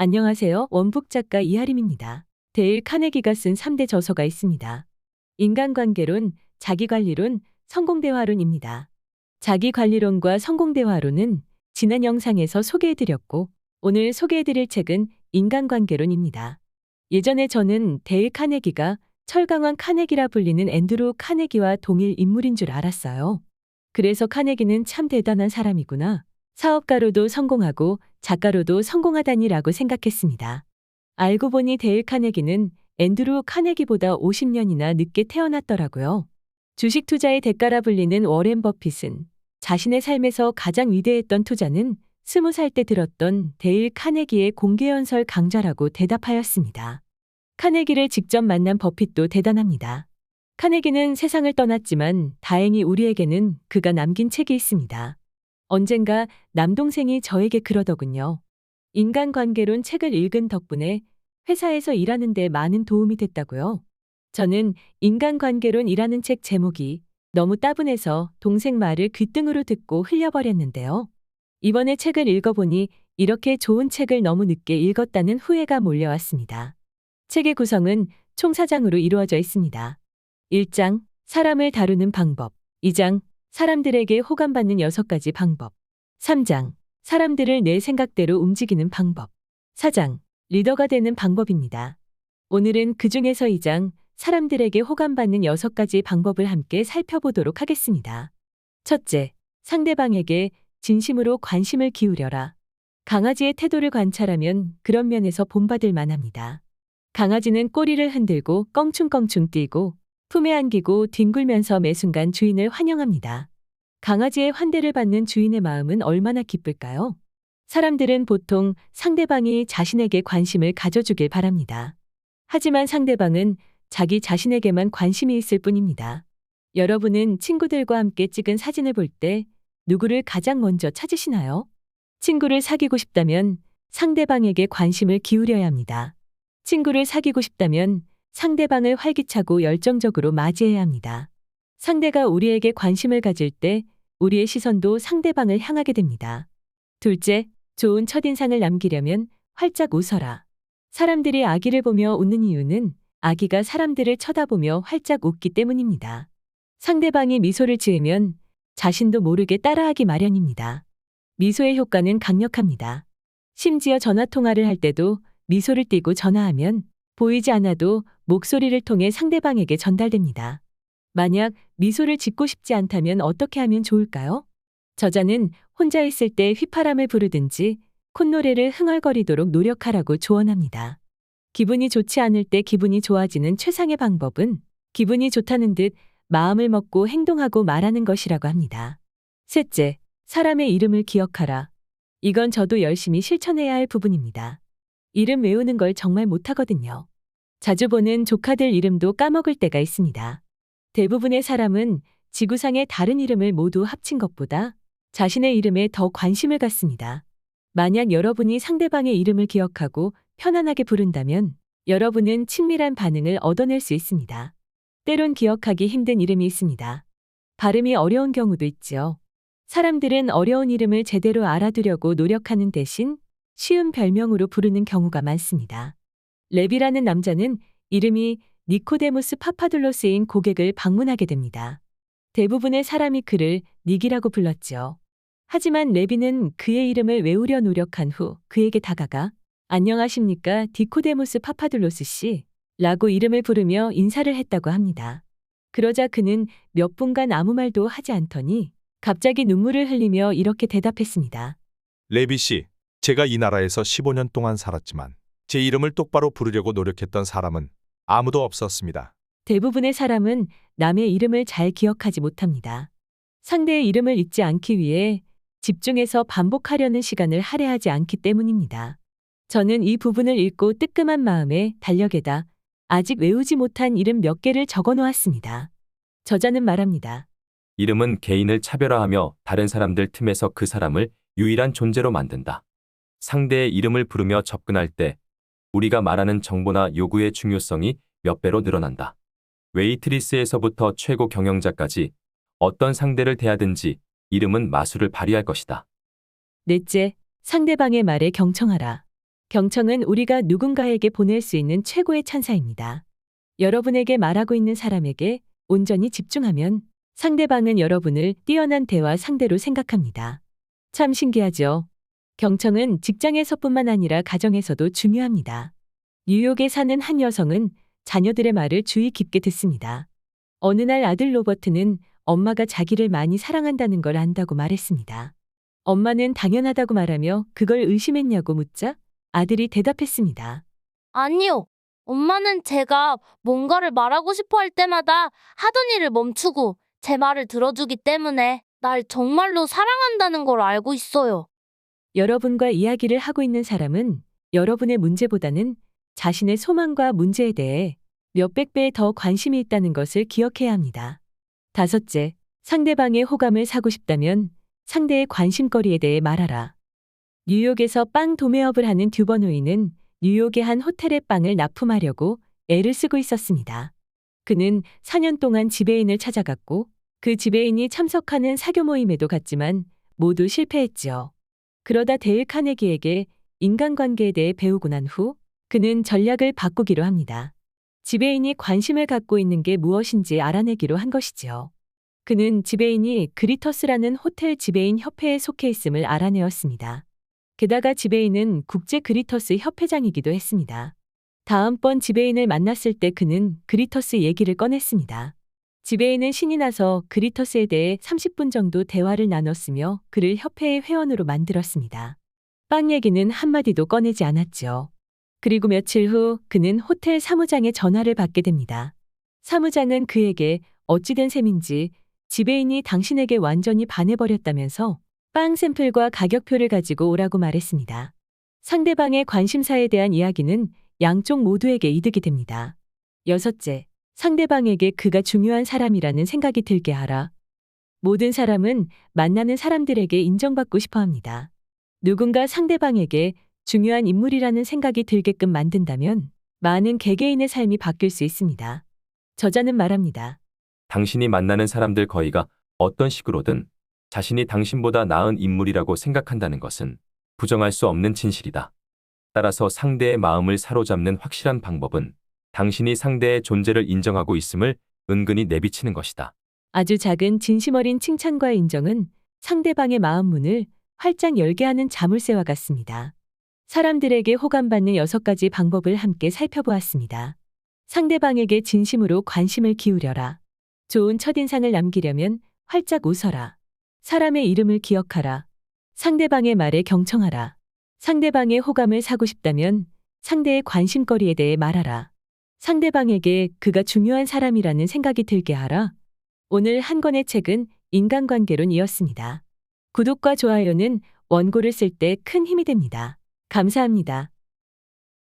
안녕하세요. 원북 작가 이하림입니다. 데일 카네기가 쓴 3대 저서가 있습니다. 인간관계론, 자기관리론, 성공대화론입니다. 자기관리론과 성공대화론은 지난 영상에서 소개해드렸고, 오늘 소개해드릴 책은 인간관계론입니다. 예전에 저는 데일 카네기가 철강원 카네기라 불리는 앤드루 카네기와 동일 인물인 줄 알았어요. 그래서 카네기는 참 대단한 사람이구나. 사업가로도 성공하고 작가로도 성공하다니라고 생각했습니다. 알고 보니 데일 카네기는 앤드루 카네기보다 50년이나 늦게 태어났더라고요. 주식 투자의 대가라 불리는 워렌 버핏은 자신의 삶에서 가장 위대했던 투자는 20살 때 들었던 데일 카네기의 공개연설 강좌라고 대답하였습니다. 카네기를 직접 만난 버핏도 대단합니다. 카네기는 세상을 떠났지만 다행히 우리에게는 그가 남긴 책이 있습니다. 언젠가 남동생이 저에게 그러더군요. 인간관계론 책을 읽은 덕분에 회사에서 일하는 데 많은 도움이 됐다고요. 저는 인간관계론이라는 책 제목이 너무 따분해서 동생 말을 귓등으로 듣고 흘려버렸는데요. 이번에 책을 읽어보니 이렇게 좋은 책을 너무 늦게 읽었다는 후회가 몰려왔습니다. 책의 구성은 총 4장으로 이루어져 있습니다. 1장, 사람을 다루는 방법. 2장, 사람들에게 호감받는 6가지 방법. 3장, 사람들을 내 생각대로 움직이는 방법. 4장, 리더가 되는 방법입니다. 오늘은 그 중에서 2장, 사람들에게 호감받는 6가지 방법을 함께 살펴보도록 하겠습니다. 첫째, 상대방에게 진심으로 관심을 기울여라. 강아지의 태도를 관찰하면 그런 면에서 본받을 만합니다. 강아지는 꼬리를 흔들고 껑충껑충 뛰고 품에 안기고 뒹굴면서 매 순간 주인을 환영합니다. 강아지의 환대를 받는 주인의 마음은 얼마나 기쁠까요? 사람들은 보통 상대방이 자신에게 관심을 가져주길 바랍니다. 하지만 상대방은 자기 자신에게만 관심이 있을 뿐입니다. 여러분은 친구들과 함께 찍은 사진을 볼 때 누구를 가장 먼저 찾으시나요? 친구를 사귀고 싶다면 상대방에게 관심을 기울여야 합니다. 친구를 사귀고 싶다면 상대방을 활기차고 열정적으로 맞이해야 합니다. 상대가 우리에게 관심을 가질 때 우리의 시선도 상대방을 향하게 됩니다. 둘째, 좋은 첫인상을 남기려면 활짝 웃어라. 사람들이 아기를 보며 웃는 이유는 아기가 사람들을 쳐다보며 활짝 웃기 때문입니다. 상대방이 미소를 지으면 자신도 모르게 따라하기 마련입니다. 미소의 효과는 강력합니다. 심지어 전화통화를 할 때도 미소를 띠고 전화하면 보이지 않아도 목소리를 통해 상대방에게 전달됩니다. 만약 미소를 짓고 싶지 않다면 어떻게 하면 좋을까요? 저자는 혼자 있을 때 휘파람을 부르든지 콧노래를 흥얼거리도록 노력하라고 조언합니다. 기분이 좋지 않을 때 기분이 좋아지는 최상의 방법은 기분이 좋다는 듯 마음을 먹고 행동하고 말하는 것이라고 합니다. 셋째, 사람의 이름을 기억하라. 이건 저도 열심히 실천해야 할 부분입니다. 이름 외우는 걸 정말 못하거든요. 자주 보는 조카들 이름도 까먹을 때가 있습니다. 대부분의 사람은 지구상의 다른 이름을 모두 합친 것보다 자신의 이름에 더 관심을 갖습니다. 만약 여러분이 상대방의 이름을 기억하고 편안하게 부른다면 여러분은 친밀한 반응을 얻어낼 수 있습니다. 때론 기억하기 힘든 이름이 있습니다. 발음이 어려운 경우도 있죠. 사람들은 어려운 이름을 제대로 알아두려고 노력하는 대신 쉬운 별명으로 부르는 경우가 많습니다. 레비라는 남자는 이름이 니코데무스 파파둘로스인 고객을 방문하게 됩니다. 대부분의 사람이 그를 닉이라고 불렀지요. 하지만 레비는 그의 이름을 외우려 노력한 후 그에게 다가가 안녕하십니까 디코데무스 파파둘로스 씨 라고 이름을 부르며 인사를 했다고 합니다. 그러자 그는 몇 분간 아무 말도 하지 않더니 갑자기 눈물을 흘리며 이렇게 대답했습니다. 레비 씨, 제가 이 나라에서 15년 동안 살았지만 제 이름을 똑바로 부르려고 노력했던 사람은 아무도 없었습니다. 대부분의 사람은 남의 이름을 잘 기억하지 못합니다. 상대의 이름을 잊지 않기 위해 집중해서 반복하려는 시간을 할애하지 않기 때문입니다. 저는 이 부분을 읽고 뜨끔한 마음에 달력에다 아직 외우지 못한 이름 몇 개를 적어 놓았습니다. 저자는 말합니다. 이름은 개인을 차별화하며 다른 사람들 틈에서 그 사람을 유일한 존재로 만든다. 상대의 이름을 부르며 접근할 때 우리가 말하는 정보나 요구의 중요성이 몇 배로 늘어난다. 웨이트리스에서부터 최고 경영자까지 어떤 상대를 대하든지 이름은 마술을 발휘할 것이다. 넷째, 상대방의 말에 경청하라. 경청은 우리가 누군가에게 보낼 수 있는 최고의 찬사입니다. 여러분에게 말하고 있는 사람에게 온전히 집중하면 상대방은 여러분을 뛰어난 대화 상대로 생각합니다. 참 신기하죠? 경청은 직장에서뿐만 아니라 가정에서도 중요합니다. 뉴욕에 사는 한 여성은 자녀들의 말을 주의 깊게 듣습니다. 어느 날 아들 로버트는 엄마가 자기를 많이 사랑한다는 걸 안다고 말했습니다. 엄마는 당연하다고 말하며 그걸 의심했냐고 묻자 아들이 대답했습니다. 아니요. 엄마는 제가 뭔가를 말하고 싶어 할 때마다 하던 일을 멈추고 제 말을 들어주기 때문에 날 정말로 사랑한다는 걸 알고 있어요. 여러분과 이야기를 하고 있는 사람은 여러분의 문제보다는 자신의 소망과 문제에 대해 몇백 배 더 관심이 있다는 것을 기억해야 합니다. 다섯째, 상대방의 호감을 사고 싶다면 상대의 관심거리에 대해 말하라. 뉴욕에서 빵 도매업을 하는 듀버노이는 뉴욕의 한 호텔에 빵을 납품하려고 애를 쓰고 있었습니다. 그는 4년 동안 지배인을 찾아갔고 그 지배인이 참석하는 사교 모임에도 갔지만 모두 실패했지요. 그러다 데일 카네기에게 인간관계에 대해 배우고 난 후 그는 전략을 바꾸기로 합니다. 지배인이 관심을 갖고 있는 게 무엇인지 알아내기로 한 것이지요. 그는 지배인이 그리터스라는 호텔 지배인 협회에 속해 있음을 알아내었습니다. 게다가 지배인은 국제 그리터스 협회장이기도 했습니다. 다음번 지배인을 만났을 때 그는 그리터스 얘기를 꺼냈습니다. 지배인은 신이 나서 그리터스에 대해 30분 정도 대화를 나눴으며 그를 협회의 회원으로 만들었습니다. 빵 얘기는 한마디도 꺼내지 않았죠. 그리고 며칠 후 그는 호텔 사무장의 전화를 받게 됩니다. 사무장은 그에게 어찌된 셈인지 지배인이 당신에게 완전히 반해버렸다면서 빵 샘플과 가격표를 가지고 오라고 말했습니다. 상대방의 관심사에 대한 이야기는 양쪽 모두에게 이득이 됩니다. 여섯째, 상대방에게 그가 중요한 사람이라는 생각이 들게 하라. 모든 사람은 만나는 사람들에게 인정받고 싶어 합니다. 누군가 상대방에게 중요한 인물이라는 생각이 들게끔 만든다면 많은 개개인의 삶이 바뀔 수 있습니다. 저자는 말합니다. 당신이 만나는 사람들 거의가 어떤 식으로든 자신이 당신보다 나은 인물이라고 생각한다는 것은 부정할 수 없는 진실이다. 따라서 상대의 마음을 사로잡는 확실한 방법은 당신이 상대의 존재를 인정하고 있음을 은근히 내비치는 것이다. 아주 작은 진심 어린 칭찬과 인정은 상대방의 마음 문을 활짝 열게 하는 자물쇠와 같습니다. 사람들에게 호감받는 6가지 방법을 함께 살펴보았습니다. 상대방에게 진심으로 관심을 기울여라. 좋은 첫인상을 남기려면 활짝 웃어라. 사람의 이름을 기억하라. 상대방의 말에 경청하라. 상대방의 호감을 사고 싶다면 상대의 관심거리에 대해 말하라. 상대방에게 그가 중요한 사람이라는 생각이 들게 하라. 오늘 한 권의 책은 인간관계론이었습니다. 구독과 좋아요는 원고를 쓸 때 큰 힘이 됩니다. 감사합니다.